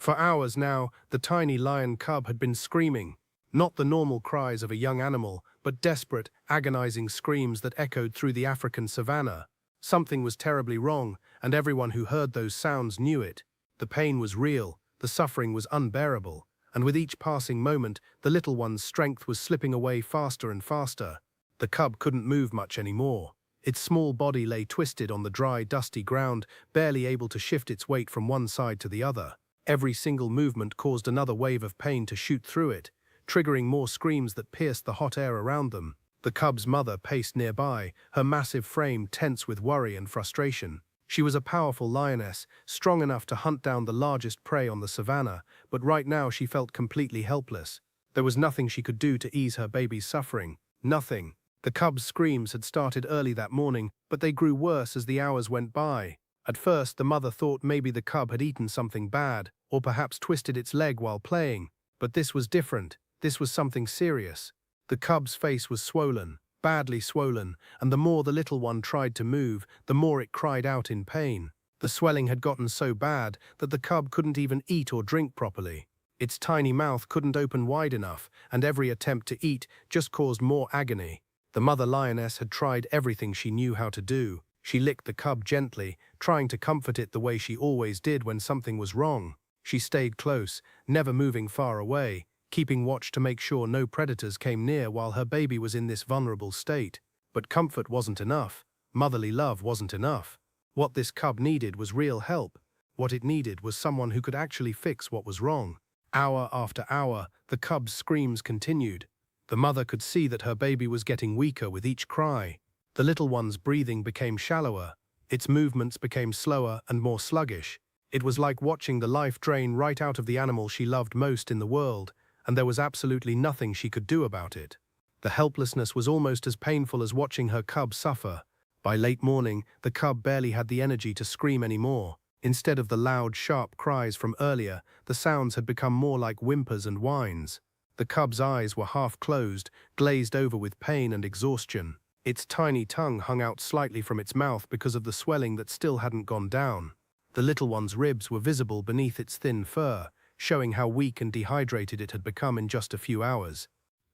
For hours now, the tiny lion cub had been screaming, not the normal cries of a young animal, but desperate, agonizing screams that echoed through the African savanna. Something was terribly wrong, and everyone who heard those sounds knew it. The pain was real, the suffering was unbearable, and with each passing moment, the little one's strength was slipping away faster and faster. The cub couldn't move much anymore. Its small body lay twisted on the dry, dusty ground, barely able to shift its weight from one side to the other. Every single movement caused another wave of pain to shoot through it, triggering more screams that pierced the hot air around them. The cub's mother paced nearby, her massive frame tense with worry and frustration. She was a powerful lioness, strong enough to hunt down the largest prey on the savanna, but right now she felt completely helpless. There was nothing she could do to ease her baby's suffering. Nothing. The cub's screams had started early that morning, but they grew worse as the hours went by. At first, the mother thought maybe the cub had eaten something bad, or perhaps twisted its leg while playing. But this was different. This was something serious. The cub's face was swollen, badly swollen, and the more the little one tried to move, the more it cried out in pain. The swelling had gotten so bad that the cub couldn't even eat or drink properly. Its tiny mouth couldn't open wide enough, and every attempt to eat just caused more agony. The mother lioness had tried everything she knew how to do. She licked the cub gently, trying to comfort it the way she always did when something was wrong. She stayed close, never moving far away, keeping watch to make sure no predators came near while her baby was in this vulnerable state. But comfort wasn't enough. Motherly love wasn't enough. What this cub needed was real help. What it needed was someone who could actually fix what was wrong. Hour after hour, the cub's screams continued. The mother could see that her baby was getting weaker with each cry. The little one's breathing became shallower. Its movements became slower and more sluggish. It was like watching the life drain right out of the animal she loved most in the world, and there was absolutely nothing she could do about it. The helplessness was almost as painful as watching her cub suffer. By late morning, the cub barely had the energy to scream anymore. Instead of the loud, sharp cries from earlier, the sounds had become more like whimpers and whines. The cub's eyes were half closed, glazed over with pain and exhaustion. Its tiny tongue hung out slightly from its mouth because of the swelling that still hadn't gone down. The little one's ribs were visible beneath its thin fur, showing how weak and dehydrated it had become in just a few hours.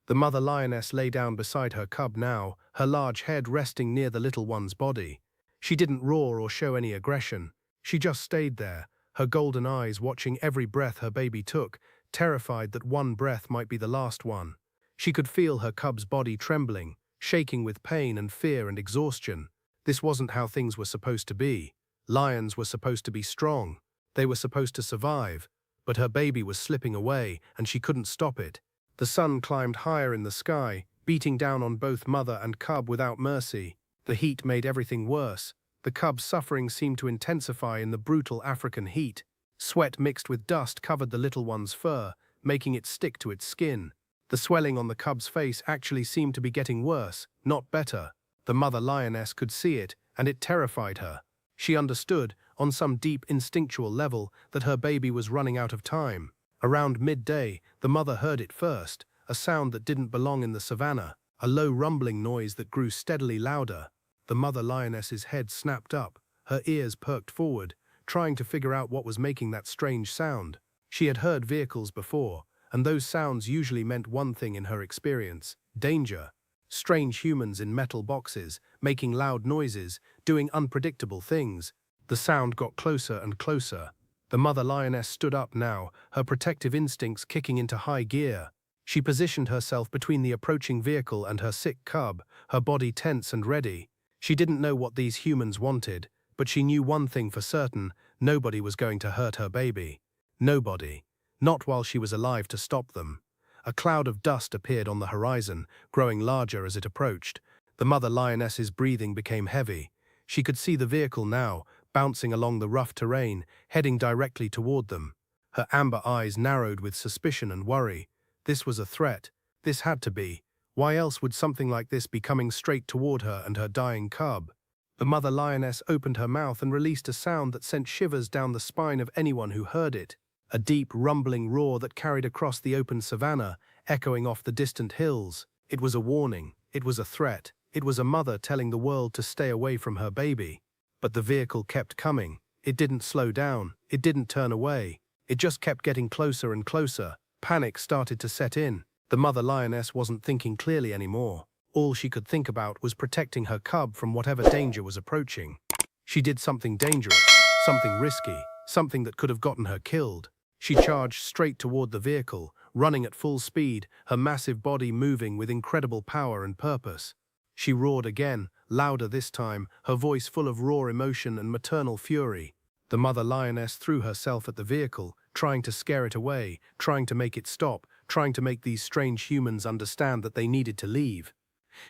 The mother lioness lay down beside her cub now, her large head resting near the little one's body. She didn't roar or show any aggression. She just stayed there, her golden eyes watching every breath her baby took, terrified that one breath might be the last one. She could feel her cub's body trembling, shaking with pain and fear and exhaustion. This wasn't how things were supposed to be. Lions were supposed to be strong. They were supposed to survive. But her baby was slipping away, and she couldn't stop it. The sun climbed higher in the sky, beating down on both mother and cub without mercy. The heat made everything worse. The cub's suffering seemed to intensify in the brutal African heat. Sweat mixed with dust covered the little one's fur, making it stick to its skin. The swelling on the cub's face actually seemed to be getting worse, not better. The mother lioness could see it, and it terrified her. She understood, on some deep instinctual level, that her baby was running out of time. Around midday, the mother heard it first, a sound that didn't belong in the savanna, a low rumbling noise that grew steadily louder. The mother lioness's head snapped up, her ears perked forward, trying to figure out what was making that strange sound. She had heard vehicles before, and those sounds usually meant one thing in her experience: danger. Strange humans in metal boxes, making loud noises, doing unpredictable things. The sound got closer and closer. The mother lioness stood up now, her protective instincts kicking into high gear. She positioned herself between the approaching vehicle and her sick cub, her body tense and ready. She didn't know what these humans wanted, but she knew one thing for certain: nobody was going to hurt her baby. Nobody. Not while she was alive to stop them. A cloud of dust appeared on the horizon, growing larger as it approached. The mother lioness's breathing became heavy. She could see the vehicle now, bouncing along the rough terrain, heading directly toward them. Her amber eyes narrowed with suspicion and worry. This was a threat. This had to be. Why else would something like this be coming straight toward her and her dying cub? The mother lioness opened her mouth and released a sound that sent shivers down the spine of anyone who heard it. A deep, rumbling roar that carried across the open savanna, echoing off the distant hills. It was a warning. It was a threat. It was a mother telling the world to stay away from her baby. But the vehicle kept coming. It didn't slow down. It didn't turn away. It just kept getting closer and closer. Panic started to set in. The mother lioness wasn't thinking clearly anymore. All she could think about was protecting her cub from whatever danger was approaching. She did something dangerous, something risky, something that could have gotten her killed. She charged straight toward the vehicle, running at full speed, her massive body moving with incredible power and purpose. She roared again, louder this time, her voice full of raw emotion and maternal fury. The mother lioness threw herself at the vehicle, trying to scare it away, trying to make it stop, trying to make these strange humans understand that they needed to leave.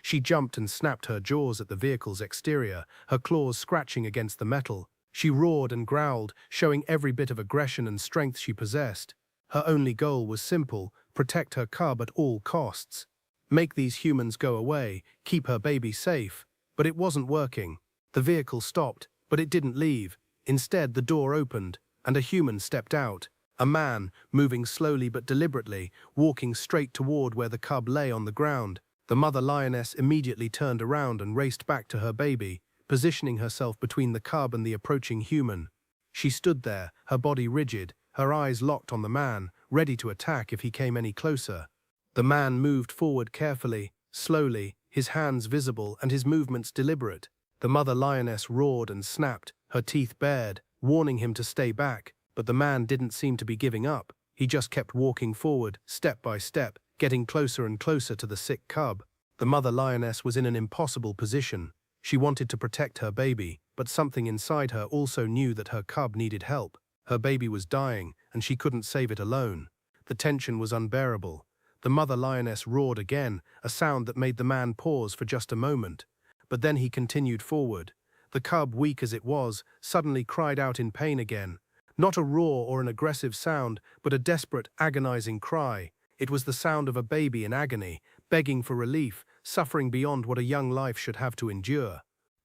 She jumped and snapped her jaws at the vehicle's exterior, her claws scratching against the metal. She roared and growled, showing every bit of aggression and strength she possessed. Her only goal was simple: protect her cub at all costs. Make these humans go away, keep her baby safe. But it wasn't working. The vehicle stopped, but it didn't leave. Instead, the door opened, and a human stepped out. A man, moving slowly but deliberately, walking straight toward where the cub lay on the ground. The mother lioness immediately turned around and raced back to her baby, positioning herself between the cub and the approaching human. She stood there, her body rigid, her eyes locked on the man, ready to attack if he came any closer. The man moved forward carefully, slowly, his hands visible and his movements deliberate. The mother lioness roared and snapped, her teeth bared, warning him to stay back, but the man didn't seem to be giving up. He just kept walking forward, step by step, getting closer and closer to the sick cub. The mother lioness was in an impossible position. She wanted to protect her baby, but something inside her also knew that her cub needed help. Her baby was dying, and she couldn't save it alone. The tension was unbearable. The mother lioness roared again, a sound that made the man pause for just a moment. But then he continued forward. The cub, weak as it was, suddenly cried out in pain again. Not a roar or an aggressive sound, but a desperate, agonizing cry. It was the sound of a baby in agony, begging for relief, suffering beyond what a young life should have to endure.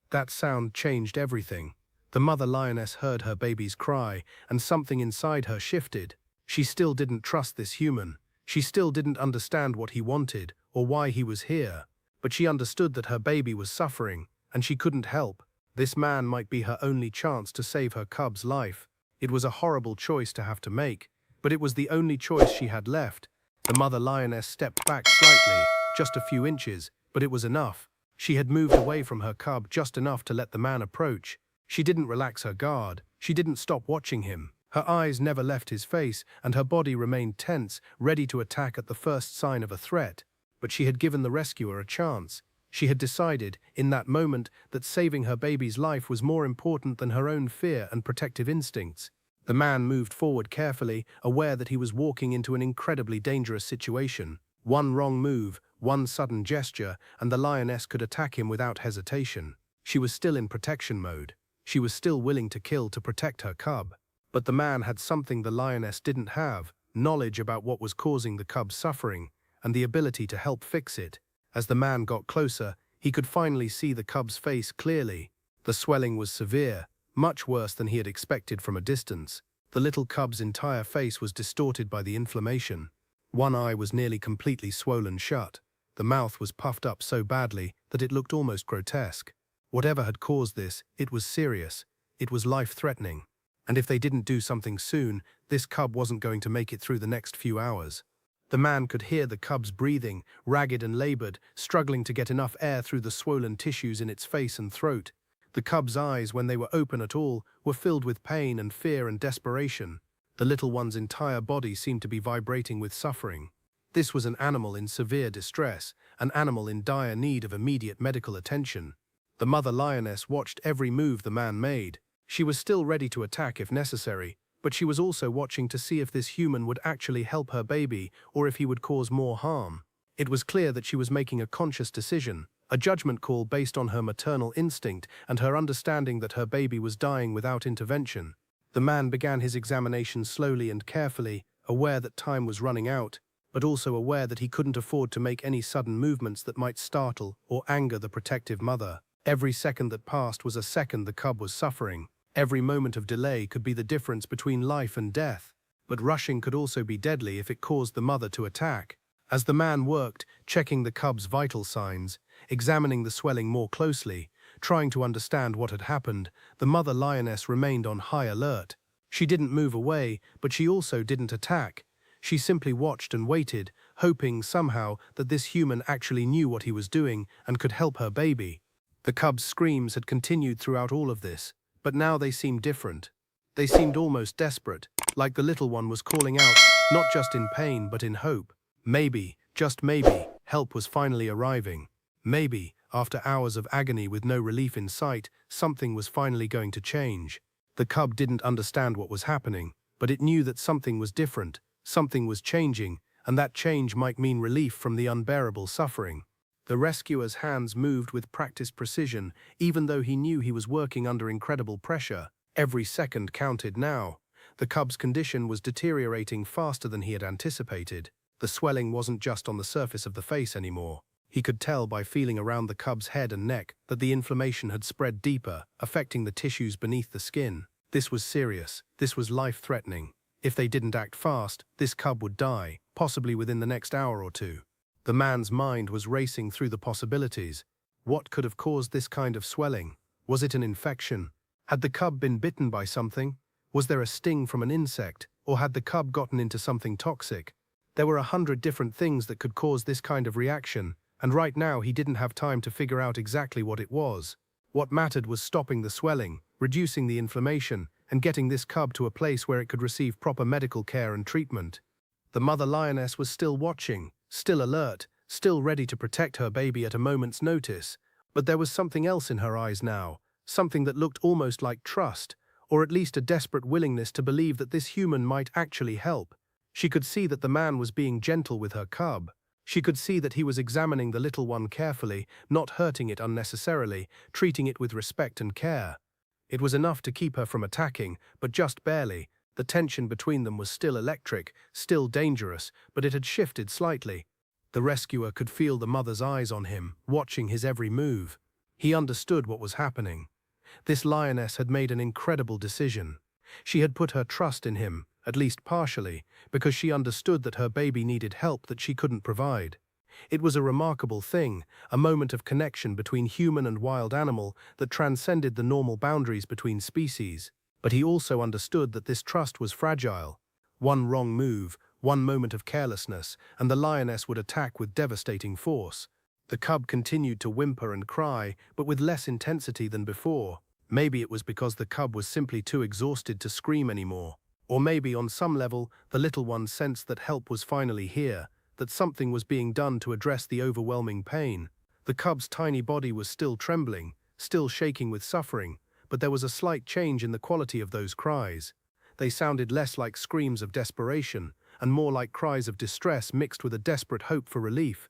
That sound changed everything. The mother lioness heard her baby's cry, and something inside her shifted. She still didn't trust this human. She still didn't understand what he wanted, or why he was here. But she understood that her baby was suffering, and she couldn't help. This man might be her only chance to save her cub's life. It was a horrible choice to have to make, but it was the only choice she had left. The mother lioness stepped back slightly, just a few inches, but it was enough. She had moved away from her cub just enough to let the man approach. She didn't relax her guard. She didn't stop watching him. Her eyes never left his face, and her body remained tense, ready to attack at the first sign of a threat. But she had given the rescuer a chance. She had decided, in that moment, that saving her baby's life was more important than her own fear and protective instincts. The man moved forward carefully, aware that he was walking into an incredibly dangerous situation. One wrong move, one sudden gesture, and the lioness could attack him without hesitation. She was still in protection mode. She was still willing to kill to protect her cub. But the man had something the lioness didn't have: knowledge about what was causing the cub's suffering, and the ability to help fix it. As the man got closer, he could finally see the cub's face clearly. The swelling was severe, much worse than he had expected from a distance. The little cub's entire face was distorted by the inflammation. One eye was nearly completely swollen shut. The mouth was puffed up so badly that it looked almost grotesque. Whatever had caused this, it was serious. It was life-threatening. And if they didn't do something soon, this cub wasn't going to make it through the next few hours. The man could hear the cub's breathing, ragged and labored, struggling to get enough air through the swollen tissues in its face and throat. The cub's eyes, when they were open at all, were filled with pain and fear and desperation. The little one's entire body seemed to be vibrating with suffering. This was an animal in severe distress, an animal in dire need of immediate medical attention. The mother lioness watched every move the man made. She was still ready to attack if necessary, but she was also watching to see if this human would actually help her baby or if he would cause more harm. It was clear that she was making a conscious decision, a judgment call based on her maternal instinct and her understanding that her baby was dying without intervention. The man began his examination slowly and carefully, aware that time was running out, but also aware that he couldn't afford to make any sudden movements that might startle or anger the protective mother. Every second that passed was a second the cub was suffering. Every moment of delay could be the difference between life and death. But rushing could also be deadly if it caused the mother to attack. As the man worked, checking the cub's vital signs, examining the swelling more closely, trying to understand what had happened, the mother lioness remained on high alert. She didn't move away, but she also didn't attack. She simply watched and waited, hoping somehow that this human actually knew what he was doing and could help her baby. The cub's screams had continued throughout all of this, but now they seemed different. They seemed almost desperate, like the little one was calling out, not just in pain but in hope. Maybe, just maybe, help was finally arriving. Maybe, after hours of agony with no relief in sight, something was finally going to change. The cub didn't understand what was happening, but it knew that something was different, something was changing, and that change might mean relief from the unbearable suffering. The rescuer's hands moved with practiced precision, even though he knew he was working under incredible pressure. Every second counted now. The cub's condition was deteriorating faster than he had anticipated. The swelling wasn't just on the surface of the face anymore. He could tell by feeling around the cub's head and neck that the inflammation had spread deeper, affecting the tissues beneath the skin. This was serious. This was life-threatening. If they didn't act fast, this cub would die, possibly within the next hour or two. The man's mind was racing through the possibilities. What could have caused this kind of swelling? Was it an infection? Had the cub been bitten by something? Was there a sting from an insect? Or had the cub gotten into something toxic? There were 100 different things that could cause this kind of reaction, and right now he didn't have time to figure out exactly what it was. What mattered was stopping the swelling, reducing the inflammation, and getting this cub to a place where it could receive proper medical care and treatment. The mother lioness was still watching, still alert, still ready to protect her baby at a moment's notice. But there was something else in her eyes now, something that looked almost like trust, or at least a desperate willingness to believe that this human might actually help. She could see that the man was being gentle with her cub. She could see that he was examining the little one carefully, not hurting it unnecessarily, treating it with respect and care. It was enough to keep her from attacking, but just barely. The tension between them was still electric, still dangerous, but it had shifted slightly. The rescuer could feel the mother's eyes on him, watching his every move. He understood what was happening. This lioness had made an incredible decision. She had put her trust in him, at least partially, because she understood that her baby needed help that she couldn't provide. It was a remarkable thing, a moment of connection between human and wild animal that transcended the normal boundaries between species. But he also understood that this trust was fragile. One wrong move, one moment of carelessness, and the lioness would attack with devastating force. The cub continued to whimper and cry, but with less intensity than before. Maybe it was because the cub was simply too exhausted to scream anymore. Or maybe, on some level, the little one sensed that help was finally here, that something was being done to address the overwhelming pain. The cub's tiny body was still trembling, still shaking with suffering, but there was a slight change in the quality of those cries. They sounded less like screams of desperation, and more like cries of distress mixed with a desperate hope for relief.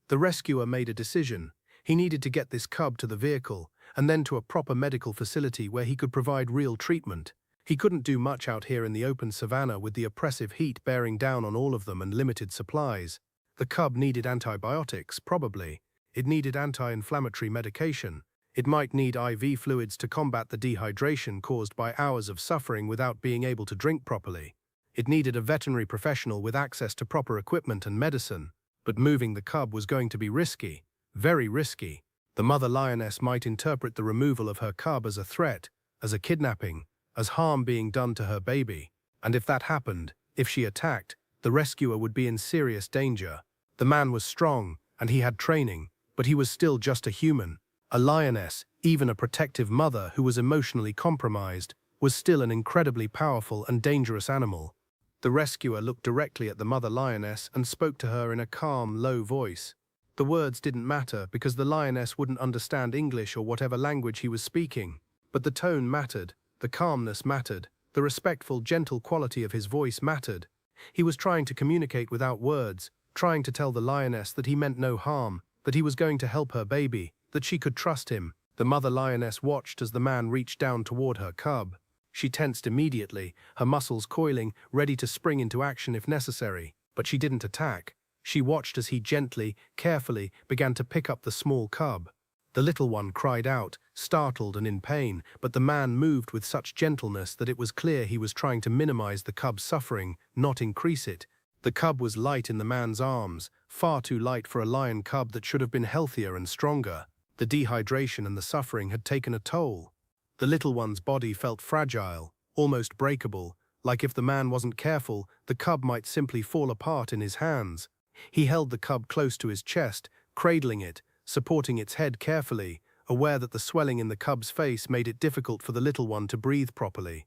The rescuer made a decision. He needed to get this cub to the vehicle, and then to a proper medical facility where he could provide real treatment. He couldn't do much out here in the open savanna with the oppressive heat bearing down on all of them and limited supplies. The cub needed antibiotics, probably. It needed anti-inflammatory medication. It might need IV fluids to combat the dehydration caused by hours of suffering without being able to drink properly. It needed a veterinary professional with access to proper equipment and medicine. But moving the cub was going to be risky, very risky. The mother lioness might interpret the removal of her cub as a threat, as a kidnapping, as harm being done to her baby. And if that happened, if she attacked, the rescuer would be in serious danger. The man was strong, and he had training, but he was still just a human. A lioness, even a protective mother who was emotionally compromised, was still an incredibly powerful and dangerous animal. The rescuer looked directly at the mother lioness and spoke to her in a calm, low voice. The words didn't matter because the lioness wouldn't understand English or whatever language he was speaking. But the tone mattered, the calmness mattered, the respectful, gentle quality of his voice mattered. He was trying to communicate without words, trying to tell the lioness that he meant no harm, that he was going to help her baby, that she could trust him. The mother lioness watched as the man reached down toward her cub. She tensed immediately, her muscles coiling, ready to spring into action if necessary. But she didn't attack. She watched as he gently, carefully, began to pick up the small cub. The little one cried out, startled and in pain, but the man moved with such gentleness that it was clear he was trying to minimize the cub's suffering, not increase it. The cub was light in the man's arms, far too light for a lion cub that should have been healthier and stronger. The dehydration and the suffering had taken a toll. The little one's body felt fragile, almost breakable, like if the man wasn't careful, the cub might simply fall apart in his hands. He held the cub close to his chest, cradling it, supporting its head carefully, aware that the swelling in the cub's face made it difficult for the little one to breathe properly.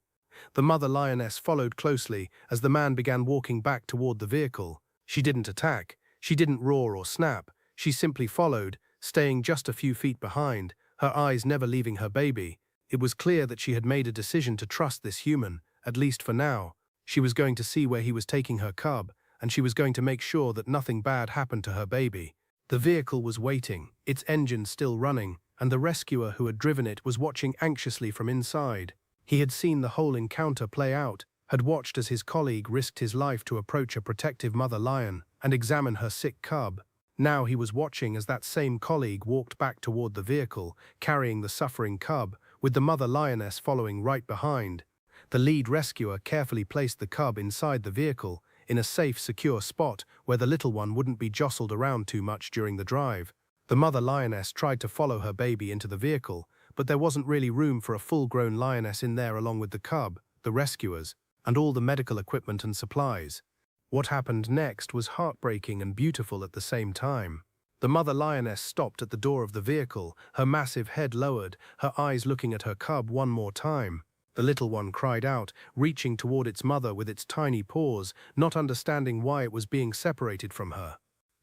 The mother lioness followed closely as the man began walking back toward the vehicle. She didn't attack, she didn't roar or snap, she simply followed, staying just a few feet behind, her eyes never leaving her baby. It was clear that she had made a decision to trust this human, at least for now. She was going to see where he was taking her cub, and she was going to make sure that nothing bad happened to her baby. The vehicle was waiting, its engine still running, and the rescuer who had driven it was watching anxiously from inside. He had seen the whole encounter play out, had watched as his colleague risked his life to approach a protective mother lion and examine her sick cub. Now he was watching as that same colleague walked back toward the vehicle, carrying the suffering cub, with the mother lioness following right behind. The lead rescuer carefully placed the cub inside the vehicle, in a safe, secure spot where the little one wouldn't be jostled around too much during the drive. The mother lioness tried to follow her baby into the vehicle, but there wasn't really room for a full-grown lioness in there along with the cub, the rescuers, and all the medical equipment and supplies. What happened next was heartbreaking and beautiful at the same time. The mother lioness stopped at the door of the vehicle, her massive head lowered, her eyes looking at her cub one more time. The little one cried out, reaching toward its mother with its tiny paws, not understanding why it was being separated from her.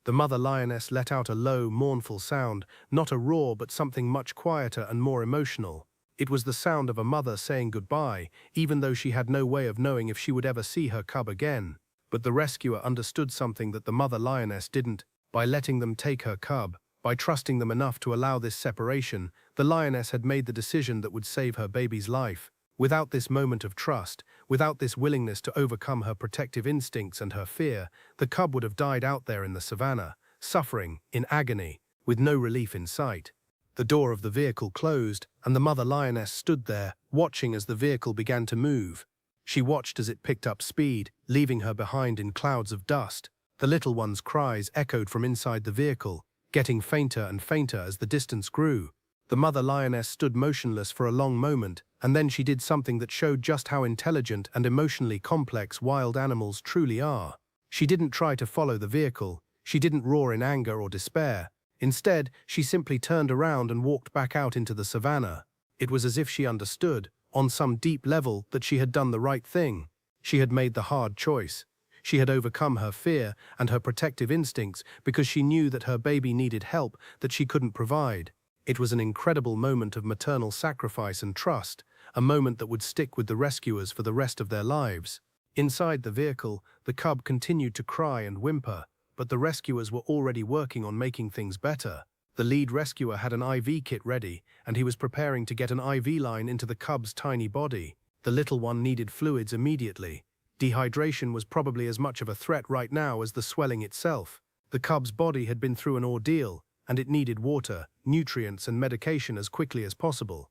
The mother lioness let out a low, mournful sound, not a roar but something much quieter and more emotional. It was the sound of a mother saying goodbye, even though she had no way of knowing if she would ever see her cub again. But the rescuer understood something that the mother lioness didn't. By letting them take her cub, by trusting them enough to allow this separation, the lioness had made the decision that would save her baby's life. Without this moment of trust, without this willingness to overcome her protective instincts and her fear, the cub would have died out there in the savannah, suffering, in agony, with no relief in sight. The door of the vehicle closed, and the mother lioness stood there, watching as the vehicle began to move. She watched as it picked up speed, leaving her behind in clouds of dust. The little one's cries echoed from inside the vehicle, getting fainter and fainter as the distance grew. The mother lioness stood motionless for a long moment, and then she did something that showed just how intelligent and emotionally complex wild animals truly are. She didn't try to follow the vehicle, she didn't roar in anger or despair. Instead, she simply turned around and walked back out into the savannah. It was as if she understood, on some deep level, that she had done the right thing. She had made the hard choice. She had overcome her fear and her protective instincts because she knew that her baby needed help that she couldn't provide. It was an incredible moment of maternal sacrifice and trust, a moment that would stick with the rescuers for the rest of their lives. Inside the vehicle, the cub continued to cry and whimper, but the rescuers were already working on making things better. The lead rescuer had an IV kit ready, and he was preparing to get an IV line into the cub's tiny body. The little one needed fluids immediately. Dehydration was probably as much of a threat right now as the swelling itself. The cub's body had been through an ordeal, and it needed water, nutrients, and medication as quickly as possible.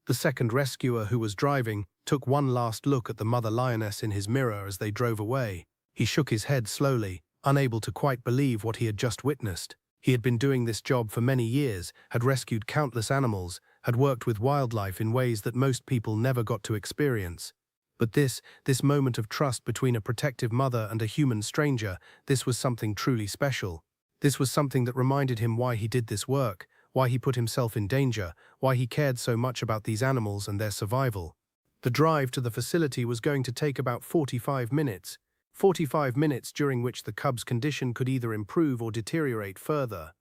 The second rescuer, who was driving, took one last look at the mother lioness in his mirror as they drove away. He shook his head slowly, unable to quite believe what he had just witnessed. He had been doing this job for many years, had rescued countless animals, had worked with wildlife in ways that most people never got to experience. But this moment of trust between a protective mother and a human stranger, this was something truly special. This was something that reminded him why he did this work, why he put himself in danger, why he cared so much about these animals and their survival. The drive to the facility was going to take about 45 minutes. 45 minutes during which the cub's condition could either improve or deteriorate further.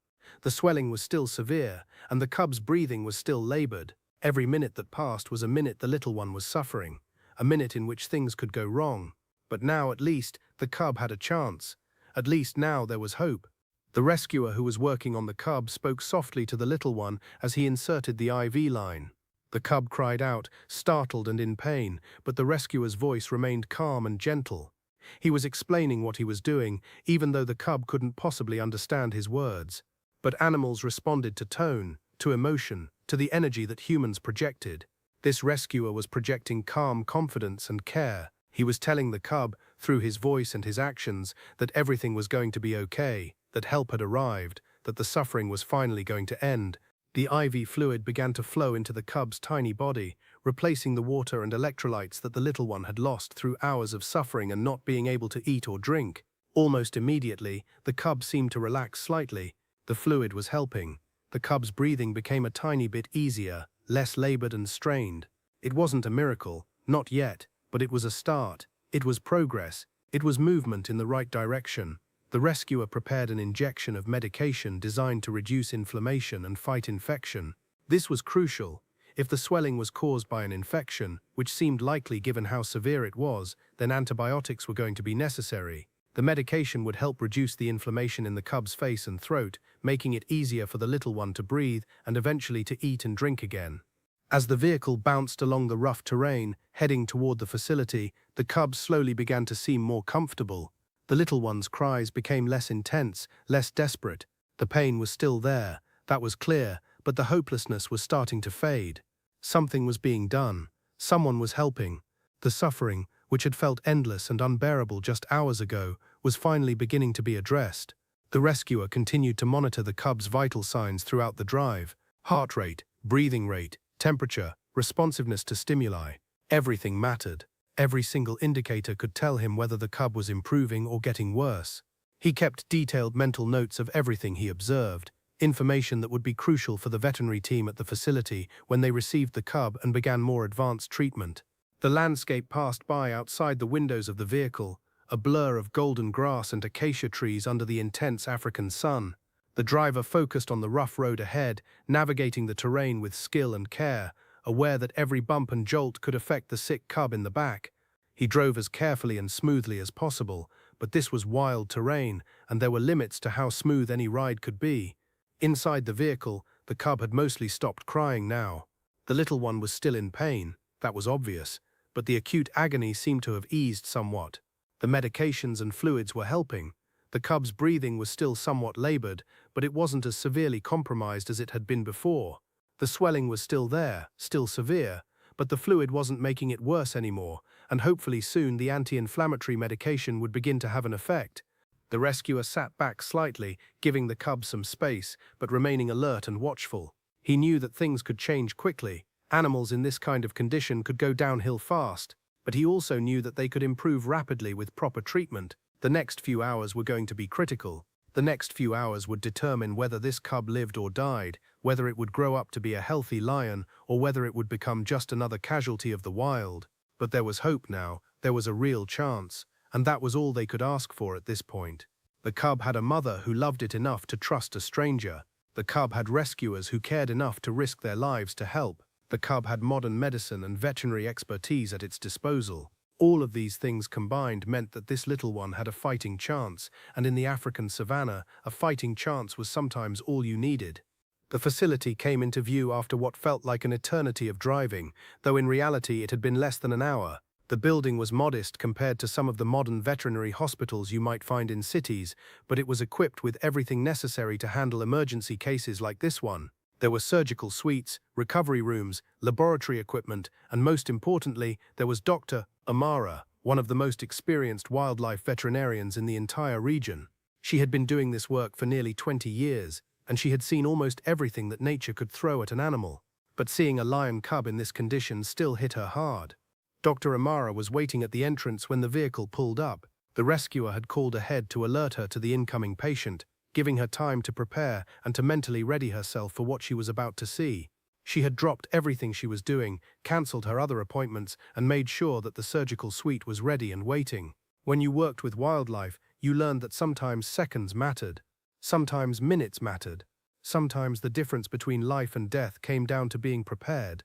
The swelling was still severe, and the cub's breathing was still labored. Every minute that passed was a minute the little one was suffering, a minute in which things could go wrong. But now, at least, the cub had a chance. At least now there was hope. The rescuer who was working on the cub spoke softly to the little one as he inserted the IV line. The cub cried out, startled and in pain, but the rescuer's voice remained calm and gentle. He was explaining what he was doing, even though the cub couldn't possibly understand his words. But animals responded to tone, to emotion, to the energy that humans projected. This rescuer was projecting calm confidence and care. He was telling the cub, through his voice and his actions, that everything was going to be okay, that help had arrived, that the suffering was finally going to end. The IV fluid began to flow into the cub's tiny body, replacing the water and electrolytes that the little one had lost through hours of suffering and not being able to eat or drink. Almost immediately, the cub seemed to relax slightly. The fluid was helping. The cub's breathing became a tiny bit easier, less labored and strained. It wasn't a miracle, not yet, but it was a start. It was progress. It was movement in the right direction. The rescuer prepared an injection of medication designed to reduce inflammation and fight infection. This was crucial. If the swelling was caused by an infection, which seemed likely given how severe it was, then antibiotics were going to be necessary. The medication would help reduce the inflammation in the cub's face and throat, making it easier for the little one to breathe and eventually to eat and drink again. As the vehicle bounced along the rough terrain, heading toward the facility, the cub slowly began to seem more comfortable. The little one's cries became less intense, less desperate. The pain was still there, that was clear, but the hopelessness was starting to fade. Something was being done. Someone was helping. The suffering, which had felt endless and unbearable just hours ago, was finally beginning to be addressed. The rescuer continued to monitor the cub's vital signs throughout the drive. Heart rate, breathing rate, temperature, responsiveness to stimuli. Everything mattered. Every single indicator could tell him whether the cub was improving or getting worse. He kept detailed mental notes of everything he observed, information that would be crucial for the veterinary team at the facility when they received the cub and began more advanced treatment. The landscape passed by outside the windows of the vehicle, a blur of golden grass and acacia trees under the intense African sun. The driver focused on the rough road ahead, navigating the terrain with skill and care, aware that every bump and jolt could affect the sick cub in the back. He drove as carefully and smoothly as possible, but this was wild terrain, and there were limits to how smooth any ride could be. Inside the vehicle, the cub had mostly stopped crying now. The little one was still in pain, that was obvious, but the acute agony seemed to have eased somewhat. The medications and fluids were helping. The cub's breathing was still somewhat labored, but it wasn't as severely compromised as it had been before. The swelling was still there, still severe, but the fluid wasn't making it worse anymore, and hopefully soon the anti-inflammatory medication would begin to have an effect. The rescuer sat back slightly, giving the cub some space, but remaining alert and watchful. He knew that things could change quickly. Animals in this kind of condition could go downhill fast, but he also knew that they could improve rapidly with proper treatment. The next few hours were going to be critical. The next few hours would determine whether this cub lived or died, whether it would grow up to be a healthy lion, or whether it would become just another casualty of the wild. But there was hope now, there was a real chance, and that was all they could ask for at this point. The cub had a mother who loved it enough to trust a stranger. The cub had rescuers who cared enough to risk their lives to help. The cub had modern medicine and veterinary expertise at its disposal. All of these things combined meant that this little one had a fighting chance, and in the African savannah, a fighting chance was sometimes all you needed. The facility came into view after what felt like an eternity of driving, though in reality it had been less than an hour. The building was modest compared to some of the modern veterinary hospitals you might find in cities, but it was equipped with everything necessary to handle emergency cases like this one. There were surgical suites, recovery rooms, laboratory equipment, and most importantly, there was Dr. Amara, one of the most experienced wildlife veterinarians in the entire region. She had been doing this work for nearly 20 years, and she had seen almost everything that nature could throw at an animal. But seeing a lion cub in this condition still hit her hard. Dr. Amara was waiting at the entrance when the vehicle pulled up. The rescuer had called ahead to alert her to the incoming patient, giving her time to prepare and to mentally ready herself for what she was about to see. She had dropped everything she was doing, cancelled her other appointments, and made sure that the surgical suite was ready and waiting. When you worked with wildlife, you learned that sometimes seconds mattered. Sometimes minutes mattered. Sometimes the difference between life and death came down to being prepared,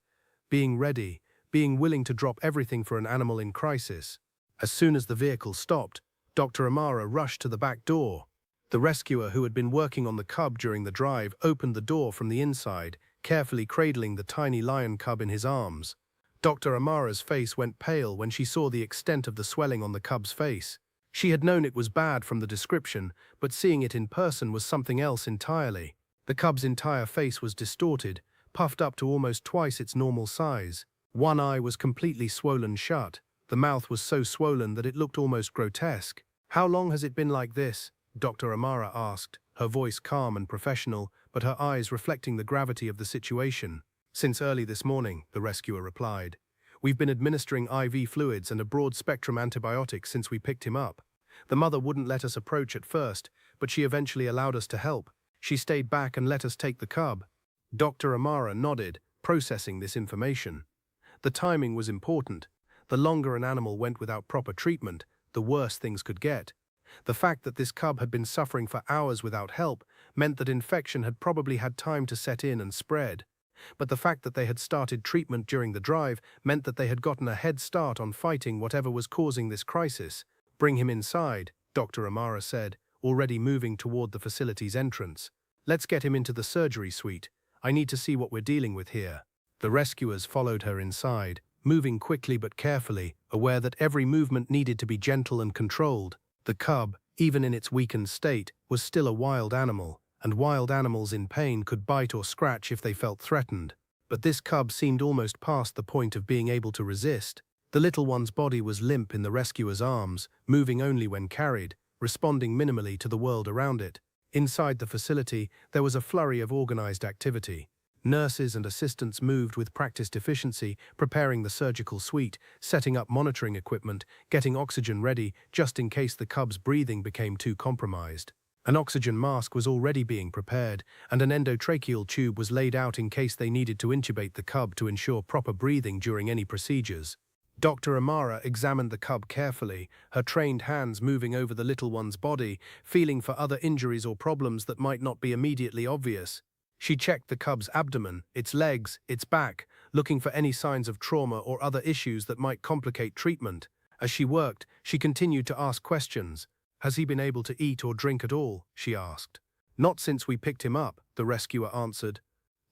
being ready, being willing to drop everything for an animal in crisis. As soon as the vehicle stopped, Dr. Amara rushed to the back door. The rescuer who had been working on the cub during the drive opened the door from the inside, carefully cradling the tiny lion cub in his arms. Dr. Amara's face went pale when she saw the extent of the swelling on the cub's face. She had known it was bad from the description, but seeing it in person was something else entirely. The cub's entire face was distorted, puffed up to almost twice its normal size. One eye was completely swollen shut. The mouth was so swollen that it looked almost grotesque. "How long has it been like this?" Dr. Amara asked, her voice calm and professional, but her eyes reflecting the gravity of the situation. "Since early this morning," the rescuer replied. "We've been administering IV fluids and a broad-spectrum antibiotic since we picked him up. The mother wouldn't let us approach at first, but she eventually allowed us to help. She stayed back and let us take the cub." Dr. Amara nodded, processing this information. The timing was important. The longer an animal went without proper treatment, the worse things could get. The fact that this cub had been suffering for hours without help meant that infection had probably had time to set in and spread. But the fact that they had started treatment during the drive meant that they had gotten a head start on fighting whatever was causing this crisis. "Bring him inside," Dr. Amara said, already moving toward the facility's entrance. "Let's get him into the surgery suite. I need to see what we're dealing with here." The rescuers followed her inside, moving quickly but carefully, aware that every movement needed to be gentle and controlled. The cub, even in its weakened state, was still a wild animal, and wild animals in pain could bite or scratch if they felt threatened. But this cub seemed almost past the point of being able to resist. The little one's body was limp in the rescuer's arms, moving only when carried, responding minimally to the world around it. Inside the facility, there was a flurry of organized activity. Nurses and assistants moved with practiced efficiency, preparing the surgical suite, setting up monitoring equipment, getting oxygen ready just in case the cub's breathing became too compromised. An oxygen mask was already being prepared, and an endotracheal tube was laid out in case they needed to intubate the cub to ensure proper breathing during any procedures. Dr. Amara examined the cub carefully, her trained hands moving over the little one's body, feeling for other injuries or problems that might not be immediately obvious. She checked the cub's abdomen, its legs, its back, looking for any signs of trauma or other issues that might complicate treatment. As she worked, she continued to ask questions. "Has he been able to eat or drink at all?" she asked. "Not since we picked him up," the rescuer answered.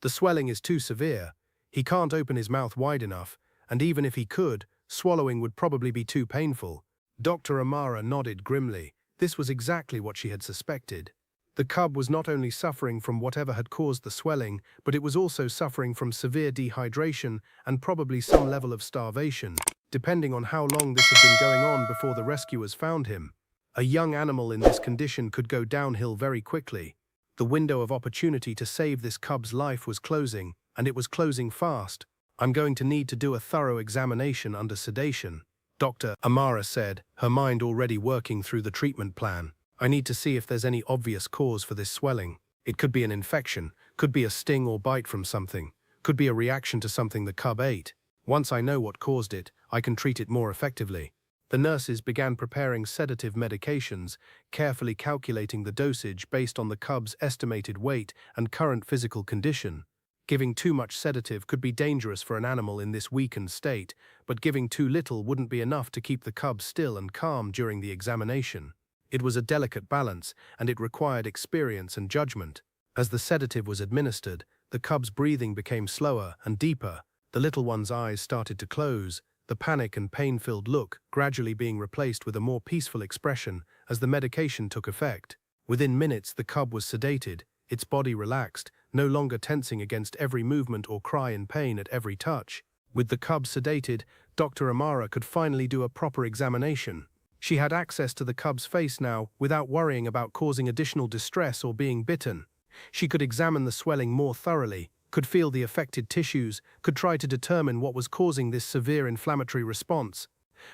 "The swelling is too severe. He can't open his mouth wide enough, and even if he could, swallowing would probably be too painful." Dr. Amara nodded grimly. This was exactly what she had suspected. The cub was not only suffering from whatever had caused the swelling, but it was also suffering from severe dehydration and probably some level of starvation, depending on how long this had been going on before the rescuers found him. A young animal in this condition could go downhill very quickly. The window of opportunity to save this cub's life was closing, and it was closing fast. "I'm going to need to do a thorough examination under sedation," Dr. Amara said, her mind already working through the treatment plan. "I need to see if there's any obvious cause for this swelling. It could be an infection, could be a sting or bite from something, could be a reaction to something the cub ate. Once I know what caused it, I can treat it more effectively." The nurses began preparing sedative medications, carefully calculating the dosage based on the cub's estimated weight and current physical condition. Giving too much sedative could be dangerous for an animal in this weakened state, but giving too little wouldn't be enough to keep the cub still and calm during the examination. It was a delicate balance, and it required experience and judgment. As the sedative was administered, the cub's breathing became slower and deeper. The little one's eyes started to close, the panic and pain-filled look gradually being replaced with a more peaceful expression as the medication took effect. Within minutes, the cub was sedated, its body relaxed, no longer tensing against every movement or cry in pain at every touch. With the cub sedated, Dr. Amara could finally do a proper examination. She had access to the cub's face now without worrying about causing additional distress or being bitten. She could examine the swelling more thoroughly, could feel the affected tissues, could try to determine what was causing this severe inflammatory response.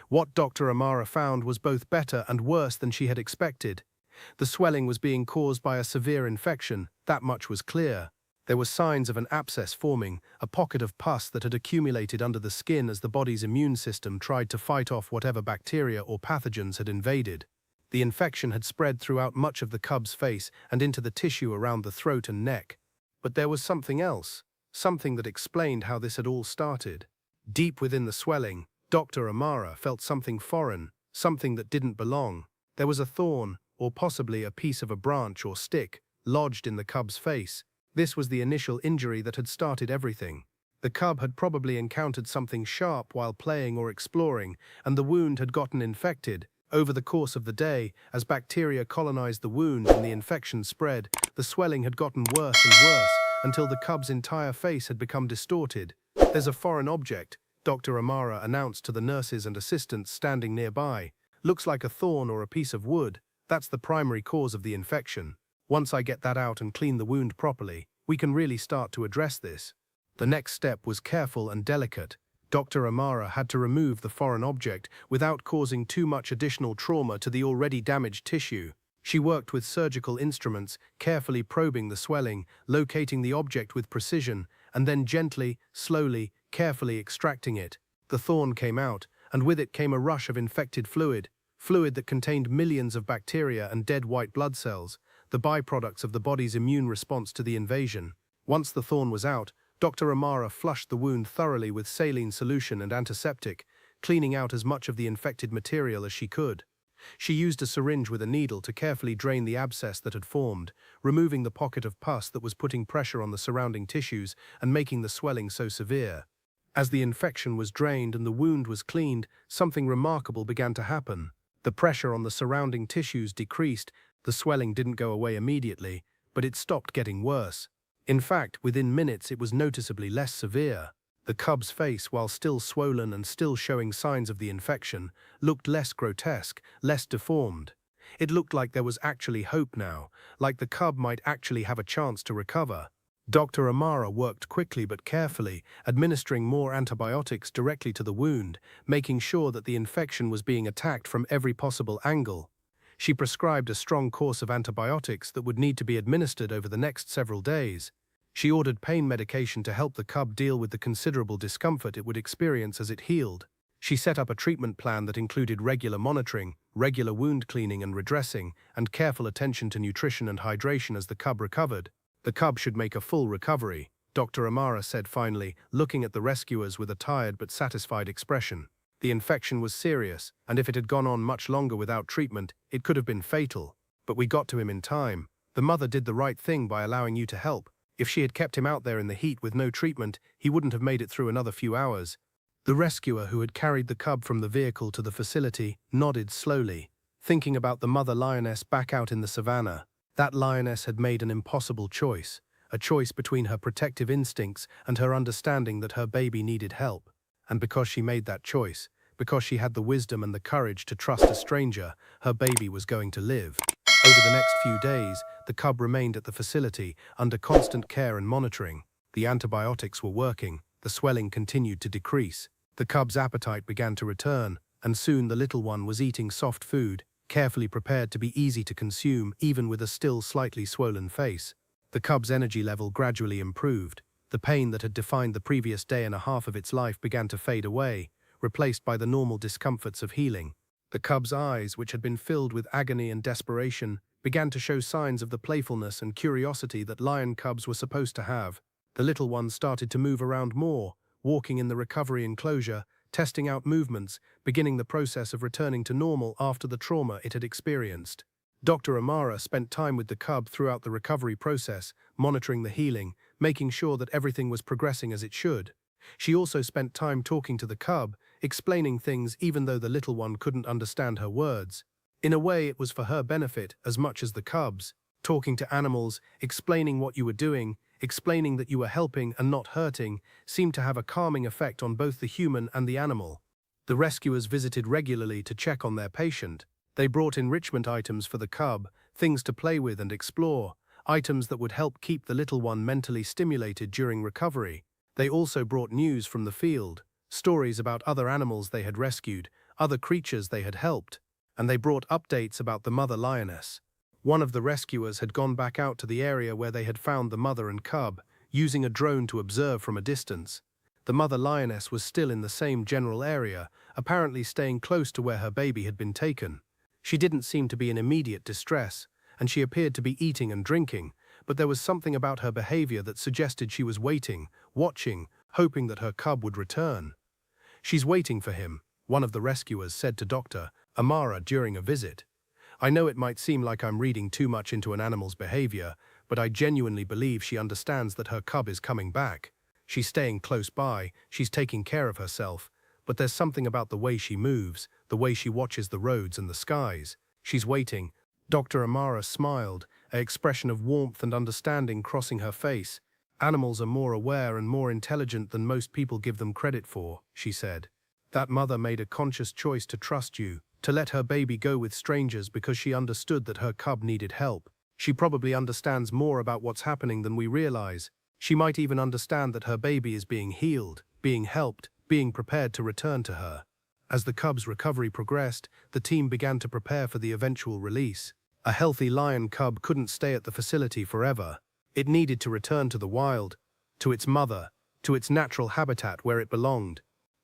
What Dr. Amara found was both better and worse than she had expected. The swelling was being caused by a severe infection, that much was clear. There were signs of an abscess forming, a pocket of pus that had accumulated under the skin as the body's immune system tried to fight off whatever bacteria or pathogens had invaded. The infection had spread throughout much of the cub's face and into the tissue around the throat and neck. But there was something else, something that explained how this had all started. Deep within the swelling, Dr. Amara felt something foreign, something that didn't belong. There was a thorn, or possibly a piece of a branch or stick, lodged in the cub's face. This was the initial injury that had started everything. The cub had probably encountered something sharp while playing or exploring, and the wound had gotten infected. Over the course of the day, as bacteria colonized the wound and the infection spread, the swelling had gotten worse and worse until the cub's entire face had become distorted. "There's a foreign object," Dr. Amara announced to the nurses and assistants standing nearby. "Looks like a thorn or a piece of wood. That's the primary cause of the infection." Once I get that out and clean the wound properly, we can really start to address this. The next step was careful and delicate. Dr. Amara had to remove the foreign object without causing too much additional trauma to the already damaged tissue. She worked with surgical instruments, carefully probing the swelling, locating the object with precision, and then gently, slowly, carefully extracting it. The thorn came out, and with it came a rush of infected fluid that contained millions of bacteria and dead white blood cells, the byproducts of the body's immune response to the invasion. Once the thorn was out, Dr. Amara flushed the wound thoroughly with saline solution and antiseptic, cleaning out as much of the infected material as she could. She used a syringe with a needle to carefully drain the abscess that had formed, removing the pocket of pus that was putting pressure on the surrounding tissues and making the swelling so severe. As the infection was drained and the wound was cleaned, something remarkable began to happen. The pressure on the surrounding tissues decreased. The swelling didn't go away immediately, but it stopped getting worse. In fact, within minutes it was noticeably less severe. The cub's face, while still swollen and still showing signs of the infection, looked less grotesque, less deformed. It looked like there was actually hope now, like the cub might actually have a chance to recover. Dr. Amara worked quickly but carefully, administering more antibiotics directly to the wound, making sure that the infection was being attacked from every possible angle. She prescribed a strong course of antibiotics that would need to be administered over the next several days. She ordered pain medication to help the cub deal with the considerable discomfort it would experience as it healed. She set up a treatment plan that included regular monitoring, regular wound cleaning and redressing, and careful attention to nutrition and hydration as the cub recovered. The cub should make a full recovery, Dr. Amara said finally, looking at the rescuers with a tired but satisfied expression. The infection was serious, and if it had gone on much longer without treatment, it could have been fatal. But we got to him in time. The mother did the right thing by allowing you to help. If she had kept him out there in the heat with no treatment, he wouldn't have made it through another few hours. The rescuer who had carried the cub from the vehicle to the facility nodded slowly, thinking about the mother lioness back out in the savannah. That lioness had made an impossible choice, a choice between her protective instincts and her understanding that her baby needed help. And because she made that choice, because she had the wisdom and the courage to trust a stranger, her baby was going to live. Over the next few days, the cub remained at the facility under constant care and monitoring. The antibiotics were working, the swelling continued to decrease. The cub's appetite began to return, and soon the little one was eating soft food, carefully prepared to be easy to consume even with a still slightly swollen face. The cub's energy level gradually improved. The pain that had defined the previous day and a half of its life began to fade away, replaced by the normal discomforts of healing. The cub's eyes, which had been filled with agony and desperation, began to show signs of the playfulness and curiosity that lion cubs were supposed to have. The little one started to move around more, walking in the recovery enclosure, testing out movements, beginning the process of returning to normal after the trauma it had experienced. Dr. Amara spent time with the cub throughout the recovery process, monitoring the healing, making sure that everything was progressing as it should. She also spent time talking to the cub, explaining things even though the little one couldn't understand her words. In a way, it was for her benefit as much as the cub's. Talking to animals, explaining what you were doing, explaining that you were helping and not hurting, seemed to have a calming effect on both the human and the animal. The rescuers visited regularly to check on their patient. They brought enrichment items for the cub, things to play with and explore, items that would help keep the little one mentally stimulated during recovery. They also brought news from the field, stories about other animals they had rescued, other creatures they had helped, and they brought updates about the mother lioness. One of the rescuers had gone back out to the area where they had found the mother and cub, using a drone to observe from a distance. The mother lioness was still in the same general area, apparently staying close to where her baby had been taken. She didn't seem to be in immediate distress, and she appeared to be eating and drinking, but there was something about her behavior that suggested she was waiting, watching, hoping that her cub would return. "She's waiting for him," one of the rescuers said to Dr. Amara during a visit. "I know it might seem like I'm reading too much into an animal's behavior, but I genuinely believe she understands that her cub is coming back. She's staying close by, she's taking care of herself, but there's something about the way she moves, the way she watches the roads and the skies. She's waiting." Dr. Amara smiled, an expression of warmth and understanding crossing her face. "Animals are more aware and more intelligent than most people give them credit for," she said. "That mother made a conscious choice to trust you, to let her baby go with strangers because she understood that her cub needed help. She probably understands more about what's happening than we realize. She might even understand that her baby is being healed, being helped, being prepared to return to her. As the cub's recovery progressed, the team began to prepare for the eventual release. A healthy lion cub couldn't stay at the facility forever. It needed to return to the wild, to its mother, to its natural habitat where it belonged.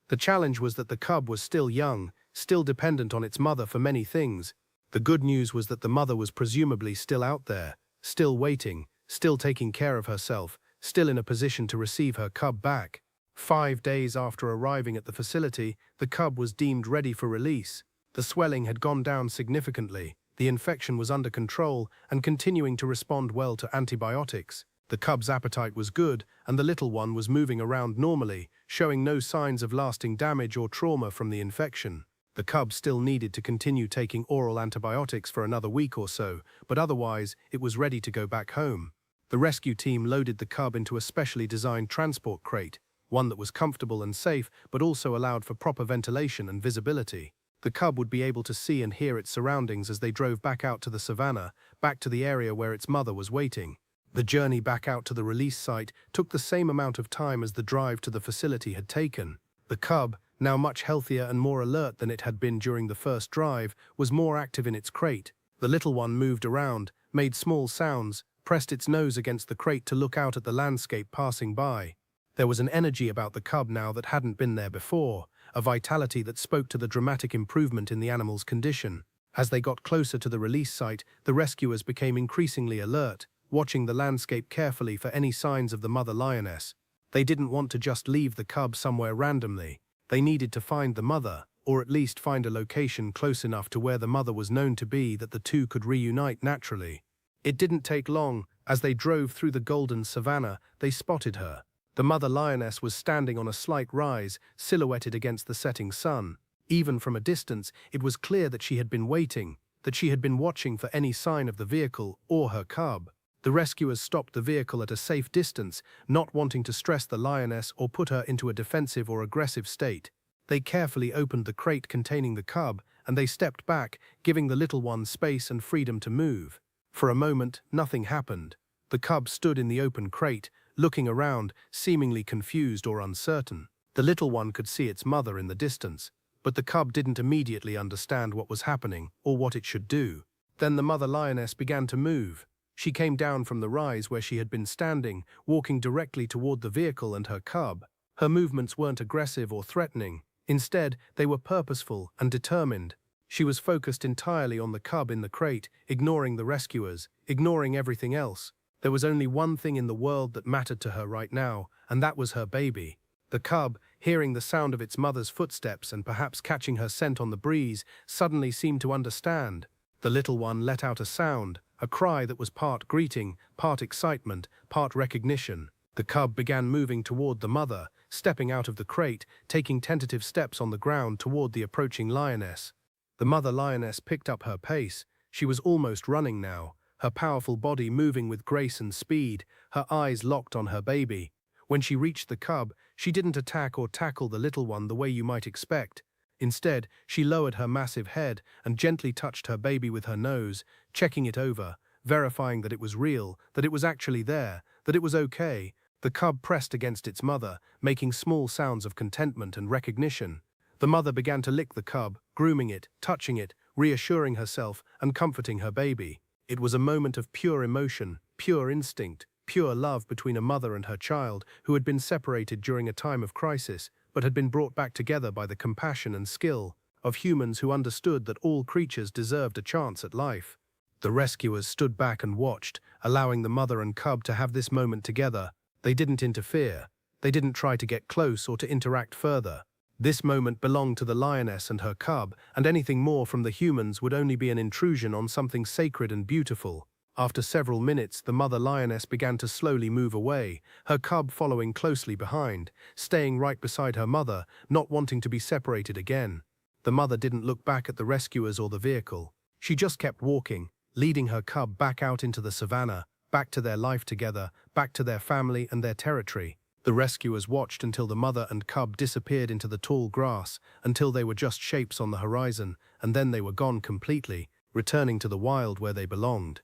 The challenge was that the cub was still young, still dependent on its mother for many things. The good news was that the mother was presumably still out there, still waiting, still taking care of herself, still in a position to receive her cub back. 5 days after arriving at the facility, the cub was deemed ready for release. The swelling had gone down significantly, the infection was under control and continuing to respond well to antibiotics. The cub's appetite was good, and the little one was moving around normally, showing no signs of lasting damage or trauma from the infection. The cub still needed to continue taking oral antibiotics for another week or so, but otherwise, it was ready to go back home. The rescue team loaded the cub into a specially designed transport crate, one that was comfortable and safe, but also allowed for proper ventilation and visibility. The cub would be able to see and hear its surroundings as they drove back out to the savannah, back to the area where its mother was waiting. The journey back out to the release site took the same amount of time as the drive to the facility had taken. The cub, now much healthier and more alert than it had been during the first drive, was more active in its crate. The little one moved around, made small sounds, pressed its nose against the crate to look out at the landscape passing by. There was an energy about the cub now that hadn't been there before, a vitality that spoke to the dramatic improvement in the animal's condition. As they got closer to the release site, the rescuers became increasingly alert, watching the landscape carefully for any signs of the mother lioness. They didn't want to just leave the cub somewhere randomly. They needed to find the mother, or at least find a location close enough to where the mother was known to be that the two could reunite naturally. It didn't take long. As they drove through the golden savannah, they spotted her. The mother lioness was standing on a slight rise, silhouetted against the setting sun. Even from a distance, it was clear that she had been waiting, that she had been watching for any sign of the vehicle or her cub. The rescuers stopped the vehicle at a safe distance, not wanting to stress the lioness or put her into a defensive or aggressive state. They carefully opened the crate containing the cub, and they stepped back, giving the little one space and freedom to move. For a moment, nothing happened. The cub stood in the open crate, looking around, seemingly confused or uncertain. The little one could see its mother in the distance, but the cub didn't immediately understand what was happening or what it should do. Then the mother lioness began to move. She came down from the rise where she had been standing, walking directly toward the vehicle and her cub. Her movements weren't aggressive or threatening. Instead, they were purposeful and determined. She was focused entirely on the cub in the crate, ignoring the rescuers, ignoring everything else. There was only one thing in the world that mattered to her right now, and that was her baby. The cub, hearing the sound of its mother's footsteps and perhaps catching her scent on the breeze, suddenly seemed to understand. The little one let out a sound, a cry that was part greeting, part excitement, part recognition. The cub began moving toward the mother, stepping out of the crate, taking tentative steps on the ground toward the approaching lioness. The mother lioness picked up her pace. She was almost running now, her powerful body moving with grace and speed, her eyes locked on her baby. When she reached the cub, she didn't attack or tackle the little one the way you might expect. Instead, she lowered her massive head and gently touched her baby with her nose, checking it over, verifying that it was real, that it was actually there, that it was okay. The cub pressed against its mother, making small sounds of contentment and recognition. The mother began to lick the cub, grooming it, touching it, reassuring herself, and comforting her baby. It was a moment of pure emotion, pure instinct, pure love between a mother and her child who had been separated during a time of crisis, but had been brought back together by the compassion and skill of humans who understood that all creatures deserved a chance at life. The rescuers stood back and watched, allowing the mother and cub to have this moment together. They didn't interfere. They didn't try to get close or to interact further. This moment belonged to the lioness and her cub, and anything more from the humans would only be an intrusion on something sacred and beautiful. After several minutes, the mother lioness began to slowly move away, her cub following closely behind, staying right beside her mother, not wanting to be separated again. The mother didn't look back at the rescuers or the vehicle. She just kept walking, leading her cub back out into the savannah, back to their life together, back to their family and their territory. The rescuers watched until the mother and cub disappeared into the tall grass, until they were just shapes on the horizon, and then they were gone completely, returning to the wild where they belonged.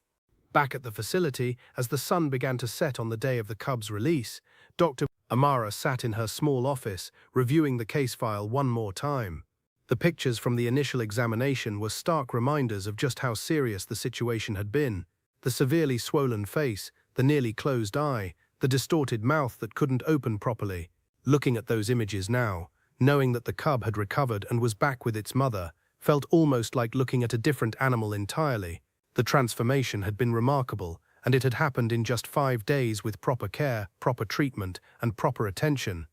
Back at the facility, as the sun began to set on the day of the cub's release, Dr. Amara sat in her small office, reviewing the case file one more time. The pictures from the initial examination were stark reminders of just how serious the situation had been. The severely swollen face, the nearly closed eye, the distorted mouth that couldn't open properly. Looking at those images now, knowing that the cub had recovered and was back with its mother, felt almost like looking at a different animal entirely. The transformation had been remarkable, and it had happened in just 5 days with proper care, proper treatment, and proper attention.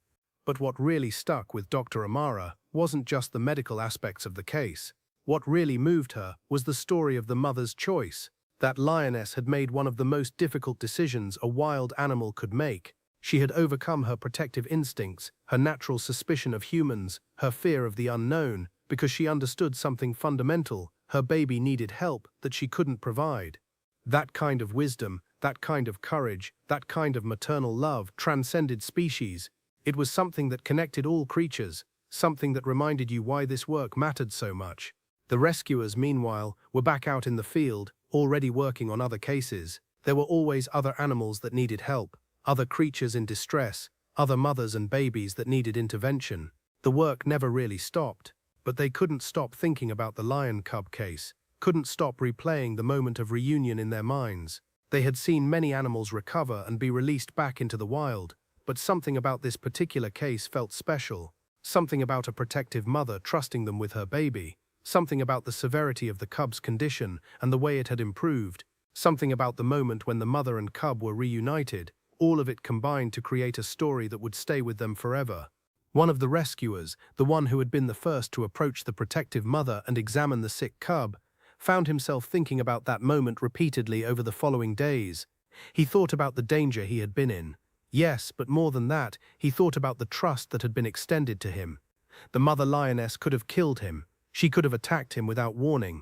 But what really stuck with Dr. Amara wasn't just the medical aspects of the case. What really moved her was the story of the mother's choice. That lioness had made one of the most difficult decisions a wild animal could make. She had overcome her protective instincts, her natural suspicion of humans, her fear of the unknown, because she understood something fundamental: her baby needed help that she couldn't provide. That kind of wisdom, that kind of courage, that kind of maternal love transcended species. It was something that connected all creatures, something that reminded you why this work mattered so much. The rescuers, meanwhile, were back out in the field, already working on other cases. There were always other animals that needed help, other creatures in distress, other mothers and babies that needed intervention. The work never really stopped, but they couldn't stop thinking about the lion cub case, couldn't stop replaying the moment of reunion in their minds. They had seen many animals recover and be released back into the wild, but something about this particular case felt special. Something about a protective mother trusting them with her baby. Something about the severity of the cub's condition and the way it had improved. Something about the moment when the mother and cub were reunited. All of it combined to create a story that would stay with them forever. One of the rescuers, the one who had been the first to approach the protective mother and examine the sick cub, found himself thinking about that moment repeatedly over the following days. He thought about the danger he had been in. Yes, but more than that, he thought about the trust that had been extended to him. The mother lioness could have killed him. She could have attacked him without warning.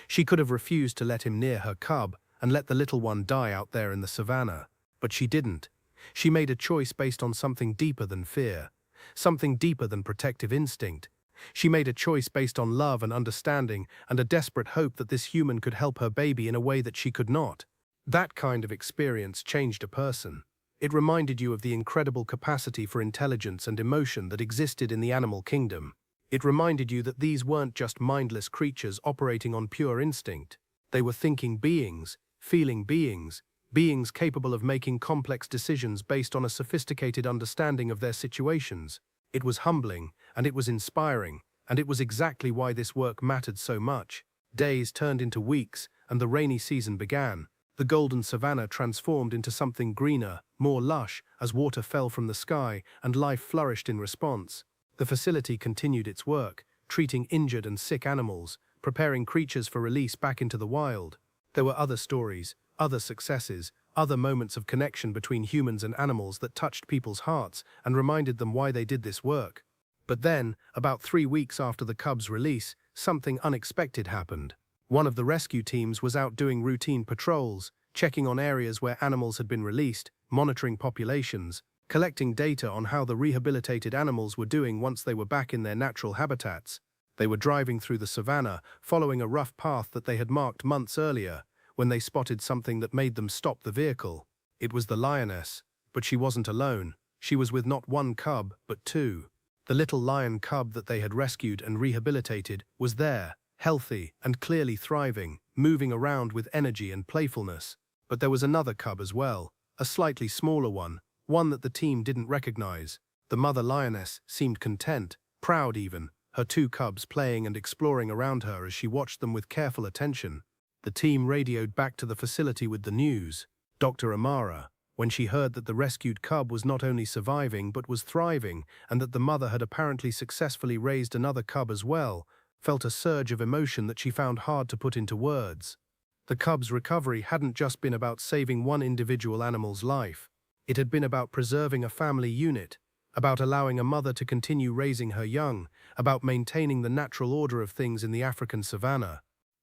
She could have refused to let him near her cub and let the little one die out there in the savannah. But she didn't. She made a choice based on something deeper than fear, something deeper than protective instinct. She made a choice based on love and understanding and a desperate hope that this human could help her baby in a way that she could not. That kind of experience changed a person. It reminded you of the incredible capacity for intelligence and emotion that existed in the animal kingdom. It reminded you that these weren't just mindless creatures operating on pure instinct. They were thinking beings, feeling beings, beings capable of making complex decisions based on a sophisticated understanding of their situations. It was humbling, and it was inspiring, and it was exactly why this work mattered so much. Days turned into weeks, and the rainy season began. The golden savanna transformed into something greener, more lush, as water fell from the sky and life flourished in response. The facility continued its work, treating injured and sick animals, preparing creatures for release back into the wild. There were other stories, other successes, other moments of connection between humans and animals that touched people's hearts and reminded them why they did this work. But then, about 3 weeks after the cub's release, something unexpected happened. One of the rescue teams was out doing routine patrols, checking on areas where animals had been released, monitoring populations, collecting data on how the rehabilitated animals were doing once they were back in their natural habitats. They were driving through the savannah, following a rough path that they had marked months earlier, when they spotted something that made them stop the vehicle. It was the lioness, but she wasn't alone. She was with not one cub, but 2. The little lion cub that they had rescued and rehabilitated was there, healthy and clearly thriving, moving around with energy and playfulness. But there was another cub as well, a slightly smaller one that the team didn't recognize. The mother lioness seemed content, proud even, her 2 cubs playing and exploring around her as she watched them with careful attention. The team radioed back to the facility with the news. Dr. Amara, when she heard that the rescued cub was not only surviving but was thriving and that the mother had apparently successfully raised another cub as well, felt a surge of emotion that she found hard to put into words. The cub's recovery hadn't just been about saving one individual animal's life. It had been about preserving a family unit, about allowing a mother to continue raising her young, about maintaining the natural order of things in the African savannah.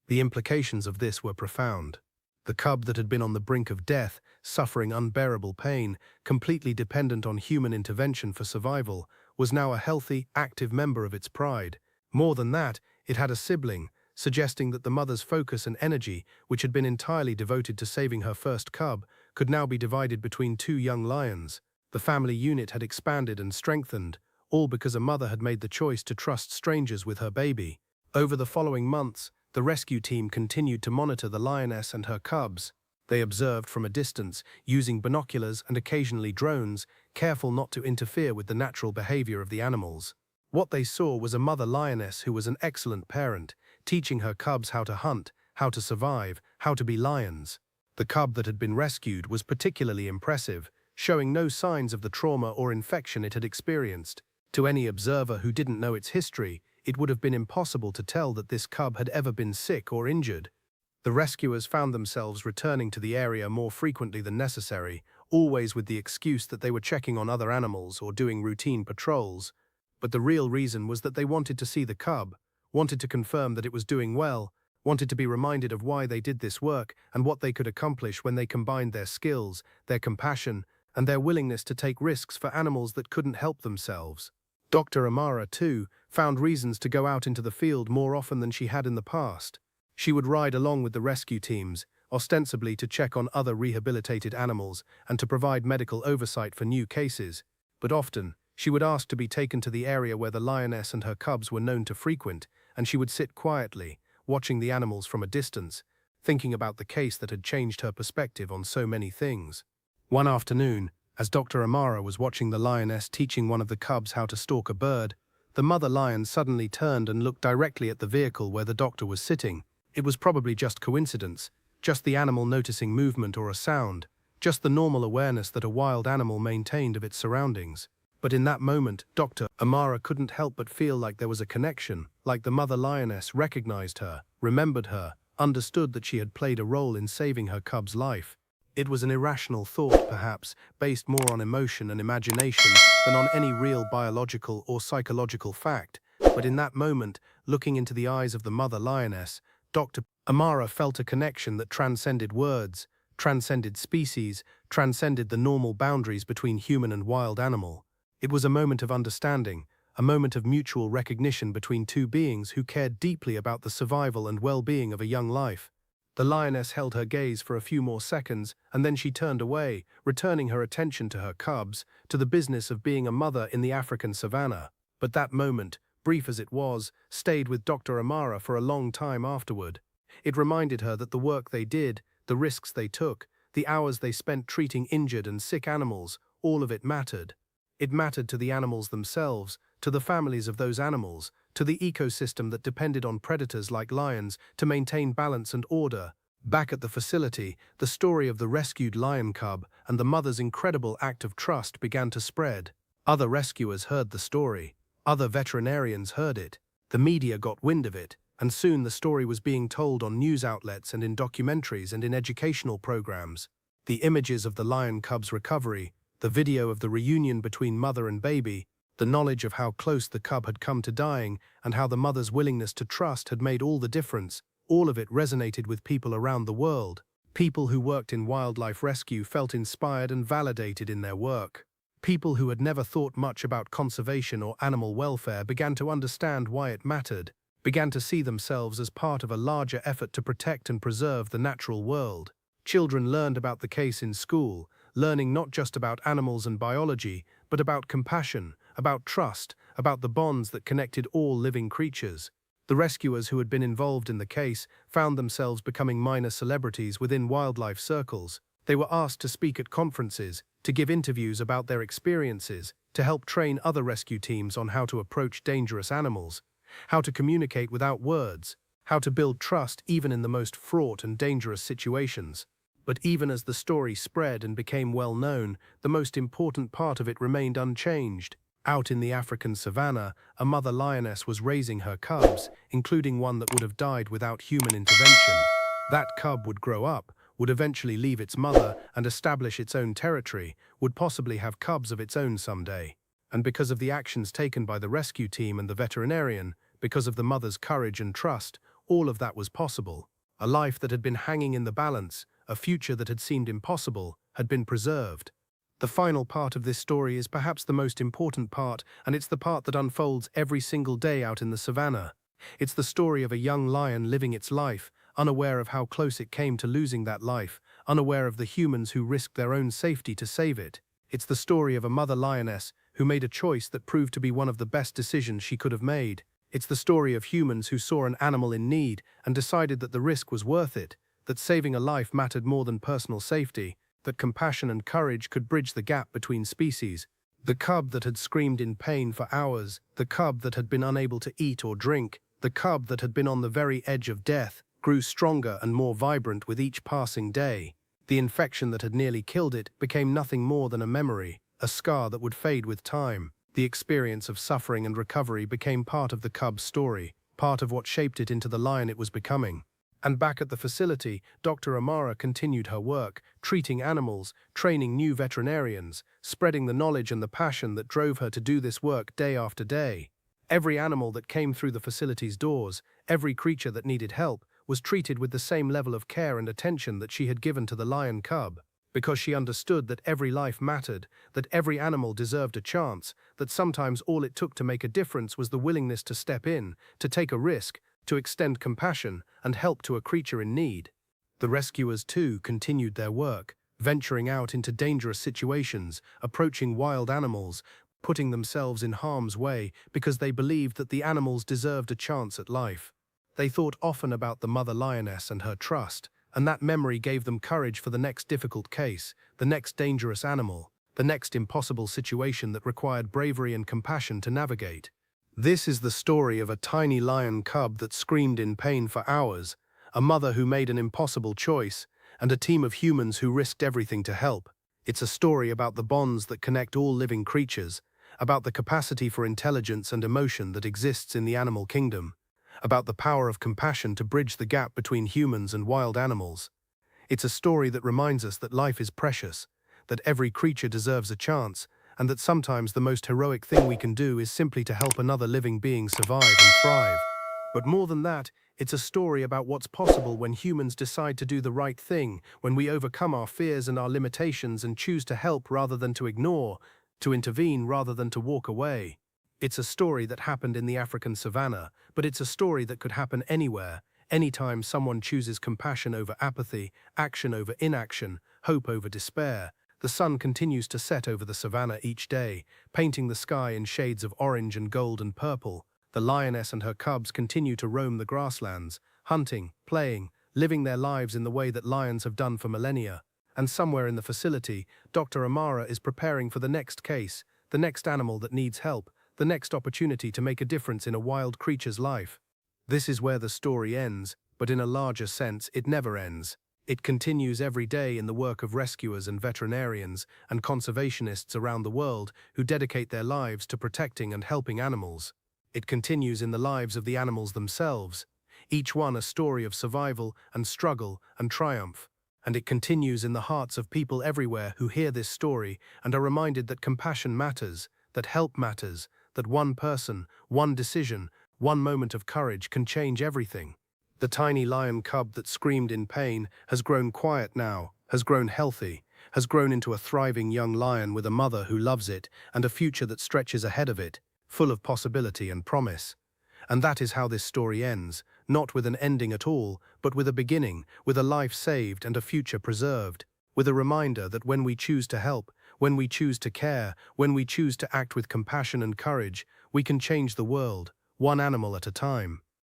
The implications of this were profound. The cub that had been on the brink of death, suffering unbearable pain, completely dependent on human intervention for survival, was now a healthy, active member of its pride. More than that, it had a sibling, suggesting that the mother's focus and energy, which had been entirely devoted to saving her first cub, could now be divided between two young lions. The family unit had expanded and strengthened, all because a mother had made the choice to trust strangers with her baby. Over the following months, the rescue team continued to monitor the lioness and her cubs. They observed from a distance, using binoculars and occasionally drones, careful not to interfere with the natural behavior of the animals. What they saw was a mother lioness who was an excellent parent, teaching her cubs how to hunt, how to survive, how to be lions. The cub that had been rescued was particularly impressive, showing no signs of the trauma or infection it had experienced. To any observer who didn't know its history, it would have been impossible to tell that this cub had ever been sick or injured. The rescuers found themselves returning to the area more frequently than necessary, always with the excuse that they were checking on other animals or doing routine patrols. But the real reason was that they wanted to see the cub, wanted to confirm that it was doing well, wanted to be reminded of why they did this work and what they could accomplish when they combined their skills, their compassion, and their willingness to take risks for animals that couldn't help themselves. Dr. Amara, too, found reasons to go out into the field more often than she had in the past. She would ride along with the rescue teams, ostensibly to check on other rehabilitated animals and to provide medical oversight for new cases, but often she would ask to be taken to the area where the lioness and her cubs were known to frequent, and she would sit quietly, watching the animals from a distance, thinking about the case that had changed her perspective on so many things. One afternoon, as Dr. Amara was watching the lioness teaching one of the cubs how to stalk a bird, the mother lion suddenly turned and looked directly at the vehicle where the doctor was sitting. It was probably just coincidence, just the animal noticing movement or a sound, just the normal awareness that a wild animal maintained of its surroundings. But in that moment, Dr. Amara couldn't help but feel like there was a connection, like the mother lioness recognized her, remembered her, understood that she had played a role in saving her cub's life. It was an irrational thought, perhaps, based more on emotion and imagination than on any real biological or psychological fact. But in that moment, looking into the eyes of the mother lioness, Dr. Amara felt a connection that transcended words, transcended species, transcended the normal boundaries between human and wild animal. It was a moment of understanding, a moment of mutual recognition between two beings who cared deeply about the survival and well-being of a young life. The lioness held her gaze for a few more seconds, and then she turned away, returning her attention to her cubs, to the business of being a mother in the African savannah. But that moment, brief as it was, stayed with Dr. Amara for a long time afterward. It reminded her that the work they did, the risks they took, the hours they spent treating injured and sick animals, all of it mattered. It mattered to the animals themselves, to the families of those animals, to the ecosystem that depended on predators like lions to maintain balance and order. Back at the facility, the story of the rescued lion cub and the mother's incredible act of trust began to spread. Other rescuers heard the story. Other veterinarians heard it. The media got wind of it, and soon the story was being told on news outlets and in documentaries and in educational programs. The images of the lion cub's recovery, the video of the reunion between mother and baby, the knowledge of how close the cub had come to dying and how the mother's willingness to trust had made all the difference, all of it resonated with people around the world. People who worked in wildlife rescue felt inspired and validated in their work. People who had never thought much about conservation or animal welfare began to understand why it mattered, began to see themselves as part of a larger effort to protect and preserve the natural world. Children learned about the case in school, learning not just about animals and biology, but about compassion, about trust, about the bonds that connected all living creatures. The rescuers who had been involved in the case found themselves becoming minor celebrities within wildlife circles. They were asked to speak at conferences, to give interviews about their experiences, to help train other rescue teams on how to approach dangerous animals, how to communicate without words, how to build trust even in the most fraught and dangerous situations. But even as the story spread and became well known, the most important part of it remained unchanged. Out in the African savannah, a mother lioness was raising her cubs, including one that would have died without human intervention. That cub would grow up, would eventually leave its mother and establish its own territory, would possibly have cubs of its own someday. And because of the actions taken by the rescue team and the veterinarian, because of the mother's courage and trust, all of that was possible. A life that had been hanging in the balance, a future that had seemed impossible, had been preserved. The final part of this story is perhaps the most important part, and it's the part that unfolds every single day out in the savannah. It's the story of a young lion living its life, unaware of how close it came to losing that life, unaware of the humans who risked their own safety to save it. It's the story of a mother lioness who made a choice that proved to be one of the best decisions she could have made. It's the story of humans who saw an animal in need and decided that the risk was worth it, that saving a life mattered more than personal safety, that compassion and courage could bridge the gap between species. The cub that had screamed in pain for hours, the cub that had been unable to eat or drink, the cub that had been on the very edge of death, grew stronger and more vibrant with each passing day. The infection that had nearly killed it became nothing more than a memory, a scar that would fade with time. The experience of suffering and recovery became part of the cub's story, part of what shaped it into the lion it was becoming. And back at the facility, Dr. Amara continued her work, treating animals, training new veterinarians, spreading the knowledge and the passion that drove her to do this work day after day. Every animal that came through the facility's doors, every creature that needed help, was treated with the same level of care and attention that she had given to the lion cub, because she understood that every life mattered, that every animal deserved a chance, that sometimes all it took to make a difference was the willingness to step in, to take a risk, to extend compassion and help to a creature in need. The rescuers, too, continued their work, venturing out into dangerous situations, approaching wild animals, putting themselves in harm's way because they believed that the animals deserved a chance at life. They thought often about the mother lioness and her trust, and that memory gave them courage for the next difficult case, the next dangerous animal, the next impossible situation that required bravery and compassion to navigate. This is the story of a tiny lion cub that screamed in pain for hours, a mother who made an impossible choice, and a team of humans who risked everything to help. It's a story about the bonds that connect all living creatures, about the capacity for intelligence and emotion that exists in the animal kingdom, about the power of compassion to bridge the gap between humans and wild animals. It's a story that reminds us that life is precious, that every creature deserves a chance, and that sometimes the most heroic thing we can do is simply to help another living being survive and thrive. But more than that, it's a story about what's possible when humans decide to do the right thing, when we overcome our fears and our limitations and choose to help rather than to ignore, to intervene rather than to walk away. It's a story that happened in the African savannah, but it's a story that could happen anywhere, anytime someone chooses compassion over apathy, action over inaction, hope over despair. The sun continues to set over the savannah each day, painting the sky in shades of orange and gold and purple. The lioness and her cubs continue to roam the grasslands, hunting, playing, living their lives in the way that lions have done for millennia. And somewhere in the facility, Dr. Amara is preparing for the next case, the next animal that needs help, the next opportunity to make a difference in a wild creature's life. This is where the story ends, but in a larger sense, it never ends. It continues every day in the work of rescuers and veterinarians and conservationists around the world who dedicate their lives to protecting and helping animals. It continues in the lives of the animals themselves, each one a story of survival and struggle and triumph. And it continues in the hearts of people everywhere who hear this story and are reminded that compassion matters, that help matters, that one person, one decision, one moment of courage can change everything. The tiny lion cub that screamed in pain has grown quiet now, has grown healthy, has grown into a thriving young lion with a mother who loves it and a future that stretches ahead of it, full of possibility and promise. And that is how this story ends, not with an ending at all, but with a beginning, with a life saved and a future preserved, with a reminder that when we choose to help, when we choose to care, when we choose to act with compassion and courage, we can change the world, one animal at a time.